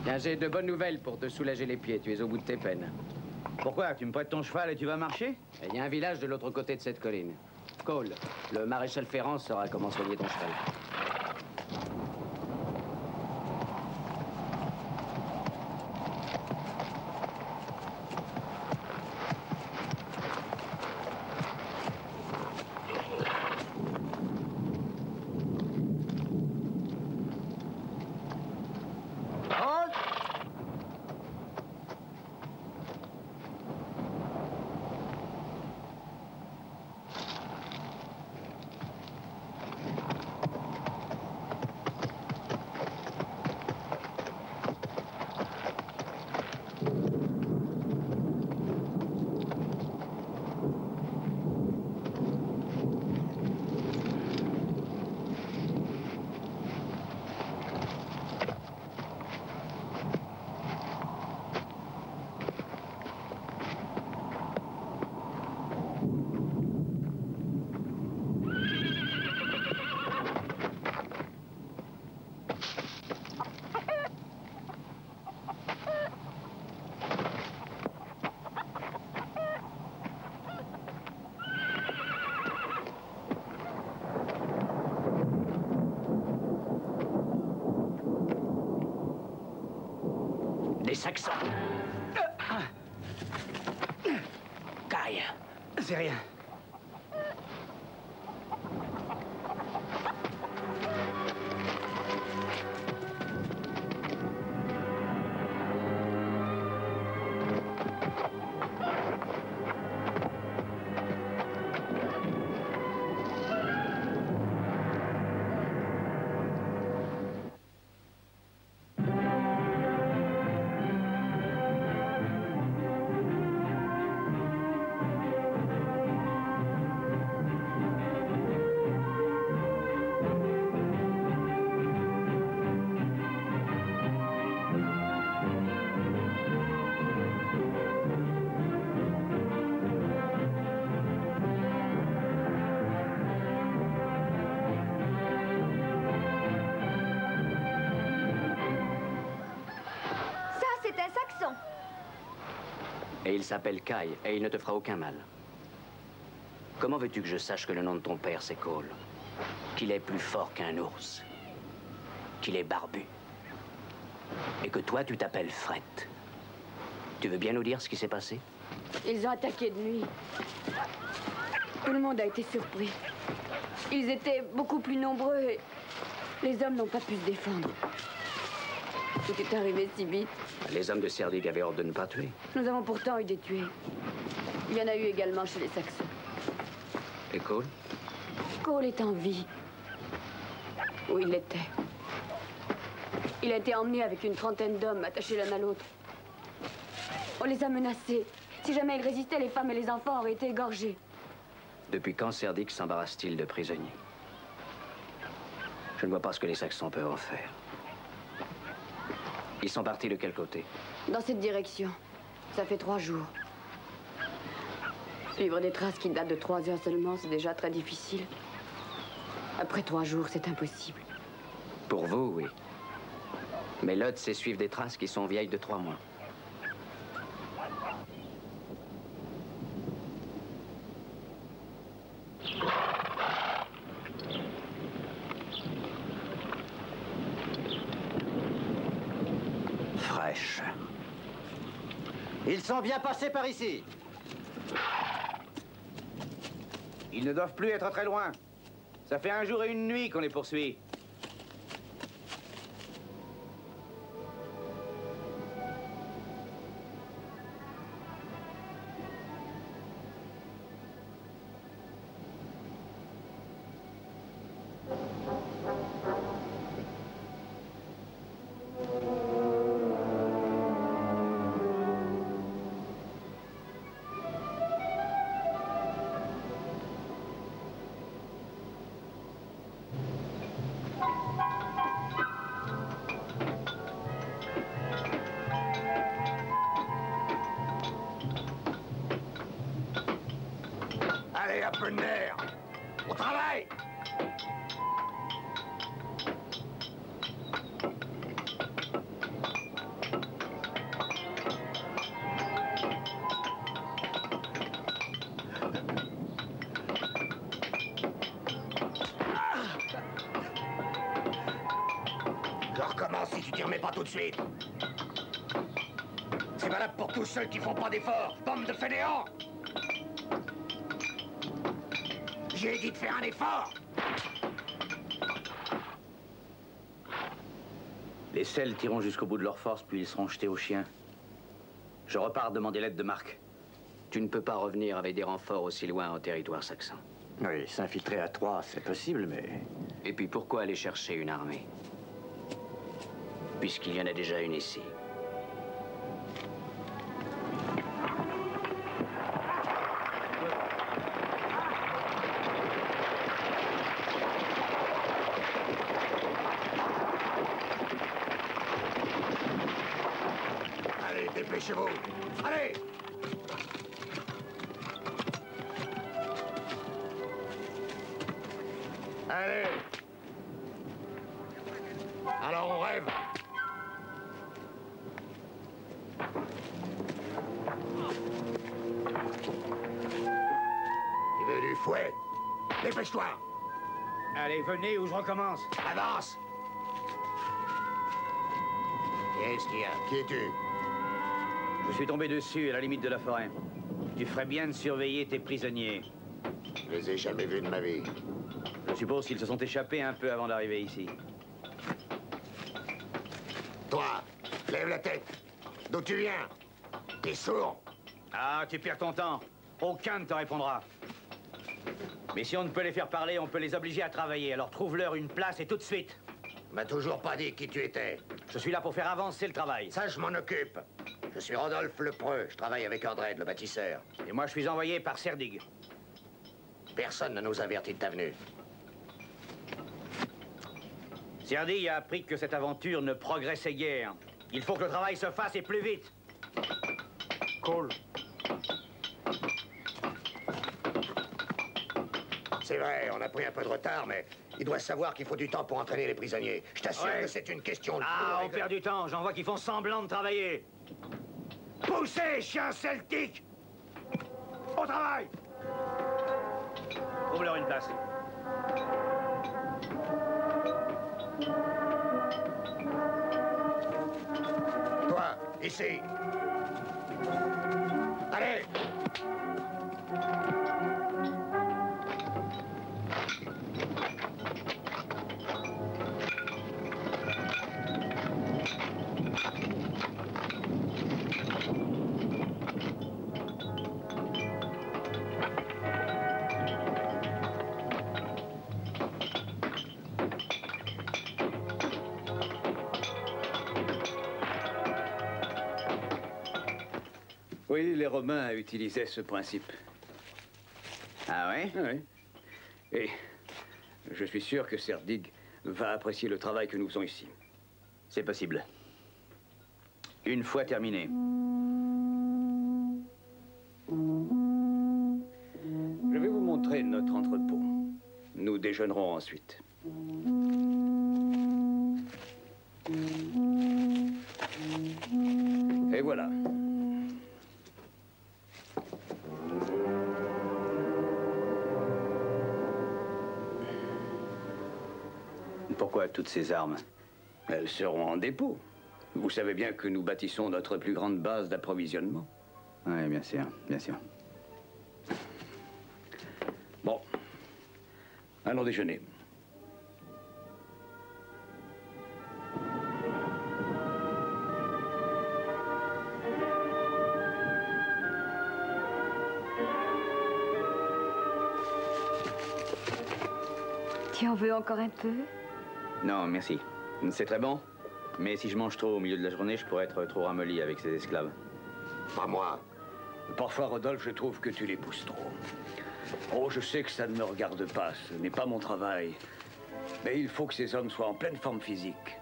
Tiens, j'ai de bonnes nouvelles pour te soulager les pieds. Tu es au bout de tes peines. Pourquoi? Tu me prêtes ton cheval et tu vas marcher? Il y a un village de l'autre côté de cette colline. Cole, le maréchal Ferrand saura comment soigner ton cheval. Des Saxons. Caille. C'est rien. Et il s'appelle Caille, et il ne te fera aucun mal. Comment veux-tu que je sache que le nom de ton père, c'est Cole? Qu'il est plus fort qu'un ours? Qu'il est barbu? Et que toi, tu t'appelles Fret? Tu veux bien nous dire ce qui s'est passé? Ils ont attaqué de nuit. Tout le monde a été surpris. Ils étaient beaucoup plus nombreux et les hommes n'ont pas pu se défendre. Tout est arrivé si vite. Les hommes de Serdig avaient ordre de ne pas tuer. Nous avons pourtant eu des tués. Il y en a eu également chez les Saxons. Et Cole? Cole est en vie. Où il l'était. Il a été emmené avec une trentaine d'hommes attachés l'un à l'autre. On les a menacés. Si jamais ils résistaient, les femmes et les enfants auraient été égorgés. Depuis quand Serdig s'embarrasse-t-il de prisonniers? Je ne vois pas ce que les Saxons peuvent en faire. Ils sont partis de quel côté? Dans cette direction. Ça fait 3 jours. Suivre des traces qui datent de 3 heures seulement, c'est déjà très difficile. Après 3 jours, c'est impossible. Pour vous, oui. Mais l'autre, c'est suivre des traces qui sont vieilles de 3 mois. Fraîche. Ils sont bien passés par ici. Ils ne doivent plus être très loin. Ça fait 1 jour et 1 nuit qu'on les poursuit. Allez, un peu de nerf! Au travail! t'y remets pas tout de suite. C'est valable pour tous ceux qui font pas d'efforts, bande de fainéants. J'ai dit de faire un effort. Les selles tireront jusqu'au bout de leur force, puis ils seront jetés aux chiens. Je repars demander l'aide de Marc. Tu ne peux pas revenir avec des renforts aussi loin en territoire saxon. Oui, s'infiltrer à Troyes, c'est possible, mais... Et puis pourquoi aller chercher une armée? Puisqu'il y en a déjà une ici. Allez, dépêchez-vous. Allez! Allez! Alors on rêve. Il veut du fouet. Dépêche-toi. Allez, venez ou je recommence. Avance. Qu'est-ce qu'il y a? Qui es-tu? Je suis tombé dessus, à la limite de la forêt. Tu ferais bien de surveiller tes prisonniers. Je les ai jamais vus de ma vie. Je suppose qu'ils se sont échappés un peu avant d'arriver ici. Toi, lève la tête. D'où tu viens? T'es sourd? Ah, tu perds ton temps. Aucun ne te répondra. Mais si on ne peut les faire parler, on peut les obliger à travailler. Alors trouve-leur une place et tout de suite. On m'a toujours pas dit qui tu étais. Je suis là pour faire avancer le travail. Ça, je m'en occupe. Je suis Rodolphe Lepreux. Je travaille avec Andred, le bâtisseur. Et moi, je suis envoyé par Serdig. Personne ne nous avertit de ta venue. Serdig a appris que cette aventure ne progressait guère. Il faut que le travail se fasse et plus vite. Cole. C'est vrai, on a pris un peu de retard, mais il doit savoir qu'il faut du temps pour entraîner les prisonniers. Je t'assure Ouais. que c'est une question de... Ah, on perd du temps. J'en vois qui font semblant de travailler. Poussez, chiens celtiques! Au travail! Trouve-leur une place. Toi, ici. Allez! Oui, les Romains utilisaient ce principe. Ah ouais? Oui. Et je suis sûr que Serdig va apprécier le travail que nous faisons ici. C'est possible. Une fois terminé. Je vais vous montrer notre entrepôt. Nous déjeunerons ensuite. Et voilà. Pourquoi toutes ces armes? Elles seront en dépôt. Vous savez bien que nous bâtissons notre plus grande base d'approvisionnement. Oui, bien sûr, bien sûr. Bon. Allons déjeuner. Tu en veux encore un peu? Non, merci. C'est très bon. Mais si je mange trop au milieu de la journée, je pourrais être trop ramolli avec ces esclaves. Pas moi. Parfois, Rodolphe, je trouve que tu les pousses trop. Oh, je sais que ça ne me regarde pas, ce n'est pas mon travail. Mais il faut que ces hommes soient en pleine forme physique.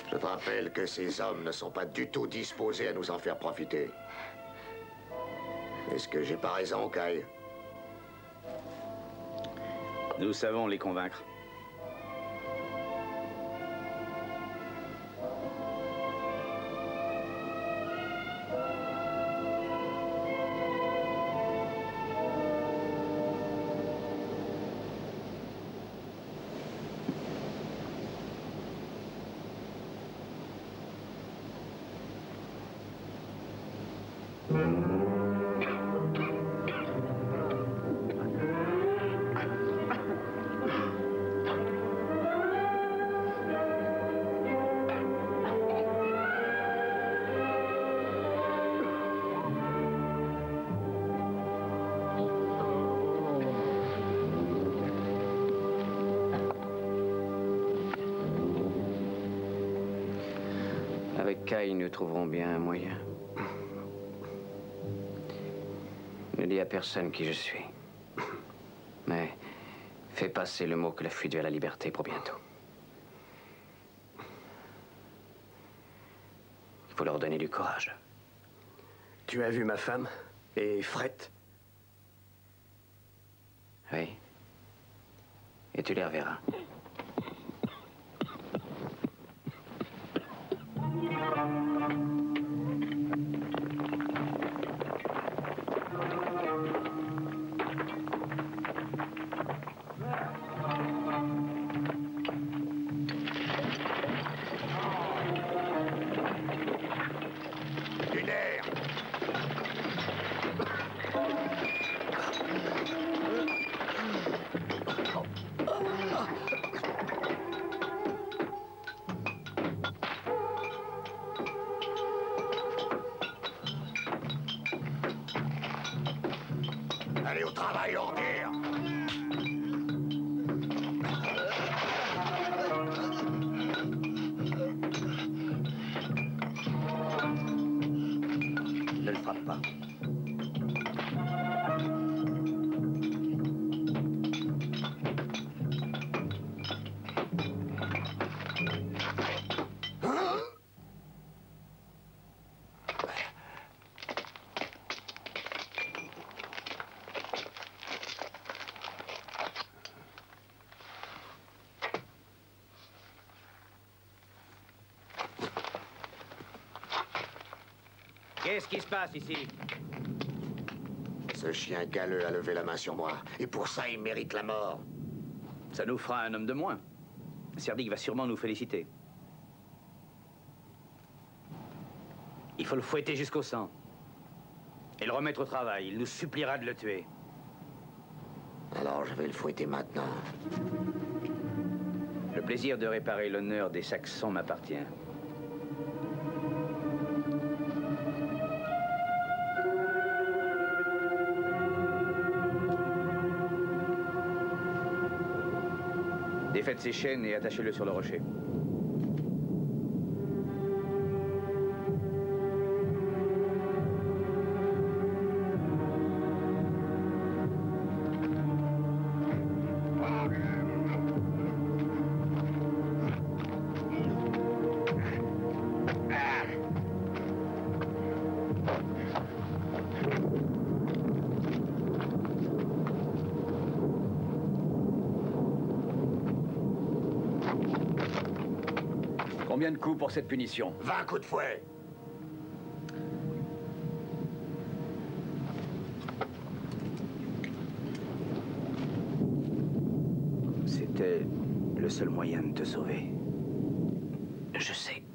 Je te rappelle que ces hommes ne sont pas du tout disposés à nous en faire profiter. Est-ce que j'ai pas raison, Kai? Nous savons les convaincre. Avec Kai, nous trouverons bien un moyen. Ne dis à personne qui je suis. Mais fais passer le mot que la fuite vers la liberté pour bientôt. Il faut leur donner du courage. Tu as vu ma femme et Fred? Oui. Et tu les reverras. Allez au travail, ordure! Ne le frappe pas. Qu'est-ce qui se passe ici? Ce chien galeux a levé la main sur moi. Et pour ça, il mérite la mort. Ça nous fera un homme de moins. Cerdic va sûrement nous féliciter. Il faut le fouetter jusqu'au sang. Et le remettre au travail. Il nous suppliera de le tuer. Alors, je vais le fouetter maintenant. Le plaisir de réparer l'honneur des Saxons m'appartient. Défaites ses chaînes et attachez-le sur le rocher. Combien de coups pour cette punition? 20 coups de fouet. C'était le seul moyen de te sauver. Je sais.